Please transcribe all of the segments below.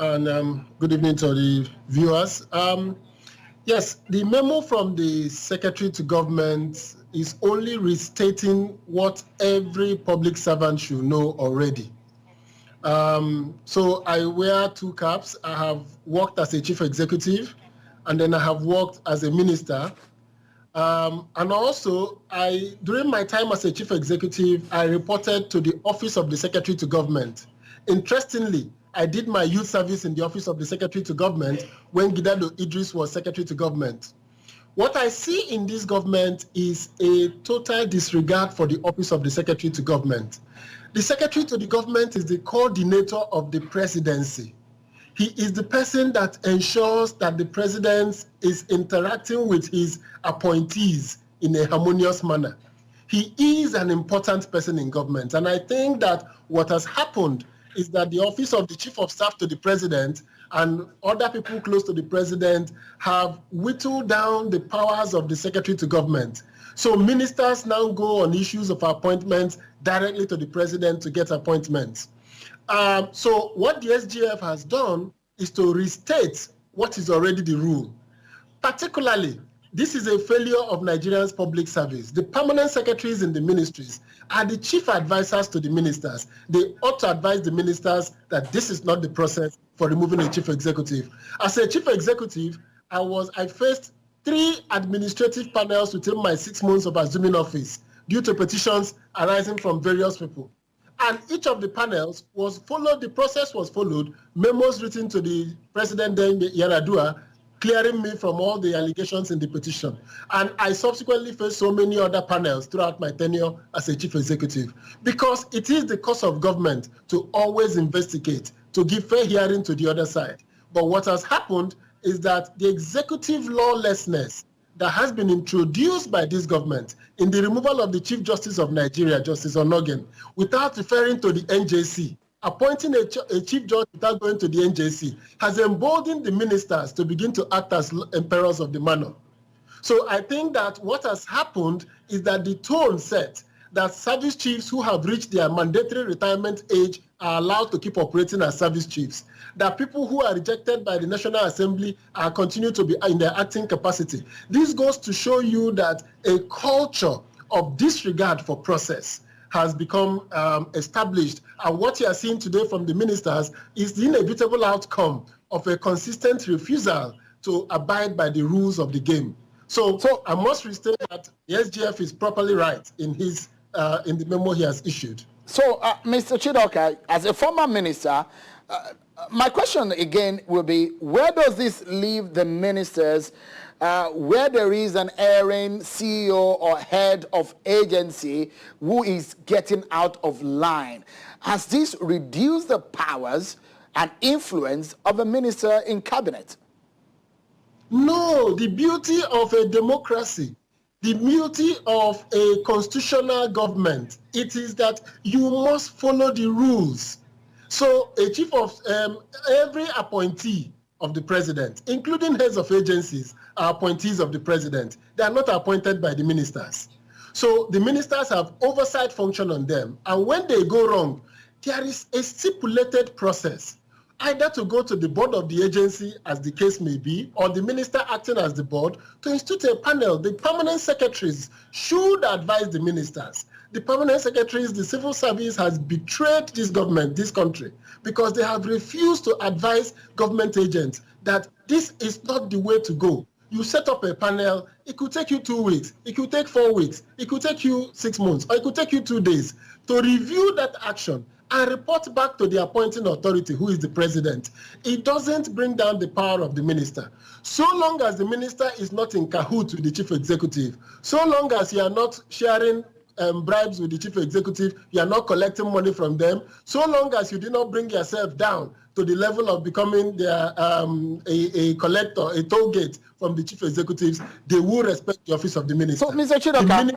and good evening to the viewers. Yes, the memo from the Secretary to Government is only restating what every public servant should know already. So I wear two caps. I have worked as a chief executive, and then I have worked as a minister. And also, during my time as a chief executive, I reported to the Office of the Secretary to Government. Interestingly, I did my youth service in the Office of the Secretary to Government when Gidado Idris was Secretary to Government. What I see in this government is a total disregard for the Office of the Secretary to Government. The Secretary to the Government is the coordinator of the presidency. He is the person that ensures that the president is interacting with his appointees in a harmonious manner. He is an important person in government. And I think that what has happened is that the Office of the Chief of Staff to the President and other people close to the President have whittled down the powers of the Secretary to Government. So ministers now go on issues of appointments directly to the President to get appointments. So what the SGF has done is to restate what is already the rule. Particularly, this is a failure of Nigerians' public service. The permanent secretaries in the ministries are the chief advisors to the ministers. They ought to advise the ministers that this is not the process for removing a chief executive. As a chief executive, I faced 3 administrative panels within my 6 months of assuming office due to petitions arising from various people. And each of the panels was followed, the process was followed, memos written to the president then, Yaradua, clearing me from all the allegations in the petition. And I subsequently faced so many other panels throughout my tenure as a chief executive, because it is the course of government to always investigate, to give fair hearing to the other side. But what has happened is that the executive lawlessness that has been introduced by this government in the removal of the Chief Justice of Nigeria, Justice Onogen, without referring to the NJC, appointing a chief judge without going to the NJC, has emboldened the ministers to begin to act as emperors of the manor. So I think that what has happened is that the tone set that service chiefs who have reached their mandatory retirement age are allowed to keep operating as service chiefs, that people who are rejected by the National Assembly are continue to be in their acting capacity. This goes to show you that a culture of disregard for process has become established. And what you are seeing today from the ministers is the inevitable outcome of a consistent refusal to abide by the rules of the game. So I must restate that the SGF is properly right in the memo he has issued. So, Mr. Chidoka, as a former minister, my question again will be, where does this leave the ministers where there is an erring CEO or head of agency who is getting out of line? Has this reduced the powers and influence of a minister in cabinet? No, the beauty of a democracy, the beauty of a constitutional government, it is that you must follow the rules. So a chief of every appointee of the president, including heads of agencies, are appointees of the president. They are not appointed by the ministers. So the ministers have oversight function on them. And when they go wrong, there is a stipulated process, either to go to the board of the agency, as the case may be, or the minister acting as the board, to institute a panel. The permanent secretaries should advise the ministers. The permanent secretaries, the civil service has betrayed this government, this country, because they have refused to advise government agents that this is not the way to go. You set up a panel, it could take you 2 weeks, it could take 4 weeks, it could take you 6 months, or it could take you 2 days to review that action and report back to the appointing authority, who is the president. It doesn't bring down the power of the minister. So long as the minister is not in cahoots with the chief executive, so long as you are not sharing bribes with the chief executive, you are not collecting money from them, so long as you do not bring yourself down to the level of becoming a collector, a toll gate from the chief executives, they will respect the office of the minister. So, Mr. Chidoka,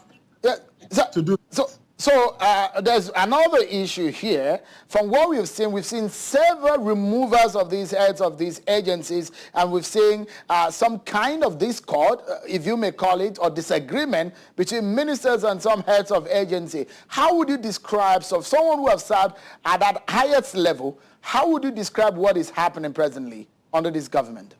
So there's another issue here. From what we've seen several removals of these heads of these agencies, and we've seen some kind of discord, if you may call it, or disagreement between ministers and some heads of agency. How would you describe someone who has served at that highest level How would you describe what is happening presently under this government?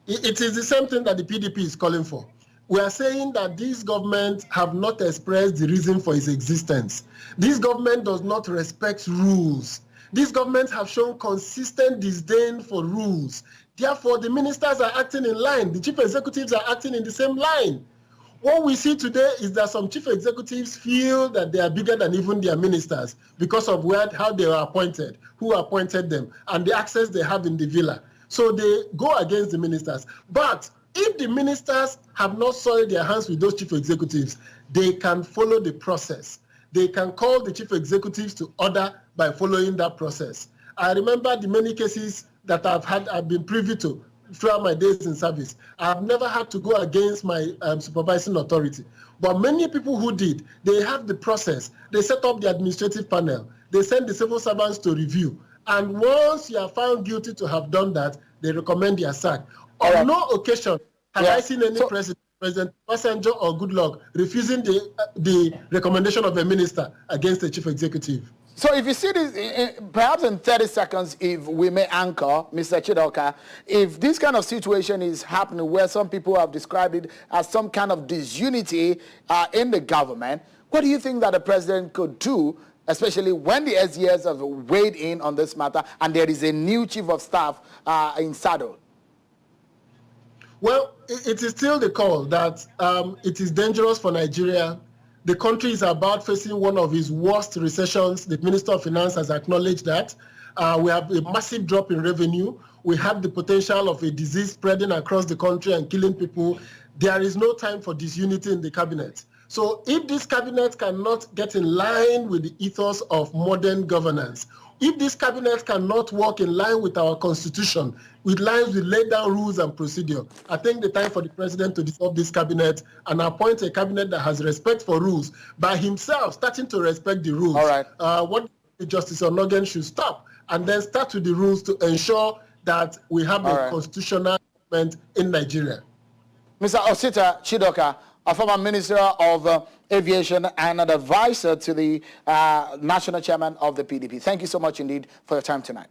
It is the same thing that the PDP is calling for. We are saying that this government have not expressed the reason for its existence. This government does not respect rules. This government have shown consistent disdain for rules. Therefore, the ministers are acting in line. The chief executives are acting in the same line. What we see today is that some chief executives feel that they are bigger than even their ministers because of how they were appointed, who appointed them, and the access they have in the villa. So they go against the ministers. But if the ministers have not soiled their hands with those chief executives, they can follow the process. They can call the chief executives to order by following that process. I remember the many cases that I've been privy to throughout my days in service. I've never had to go against my supervising authority. But many people who did, they have the process. They set up the administrative panel. They send the civil servants to review. And once you are found guilty to have done that, they recommend your sack. On no occasion have I seen any President Passenger or Goodluck refusing the recommendation of a minister against the chief executive. So if you see this, perhaps in 30 seconds, if we may anchor, Mr. Chidoka, if this kind of situation is happening where some people have described it as some kind of disunity in the government, what do you think that the president could do, especially when the SGS have weighed in on this matter and there is a new chief of staff in saddle? Well, it is still the call that it is dangerous for Nigeria. The country is about facing one of its worst recessions. The Minister of Finance has acknowledged that. We have a massive drop in revenue. We have the potential of a disease spreading across the country and killing people. There is no time for disunity in the cabinet. So if this cabinet cannot get in line with the ethos of modern governance, if this cabinet cannot work in line with our constitution, with lines with laid down rules and procedure, I think the time for the president to dissolve this cabinet and appoint a cabinet that has respect for rules by himself, starting to respect the rules. All right. What Justice Onogen should stop and then start with the rules to ensure that we have a constitutional government in Nigeria. Mr. Osita Chidoka, a former Minister of Aviation and an advisor to the National Chairman of the PDP. Thank you so much indeed for your time tonight.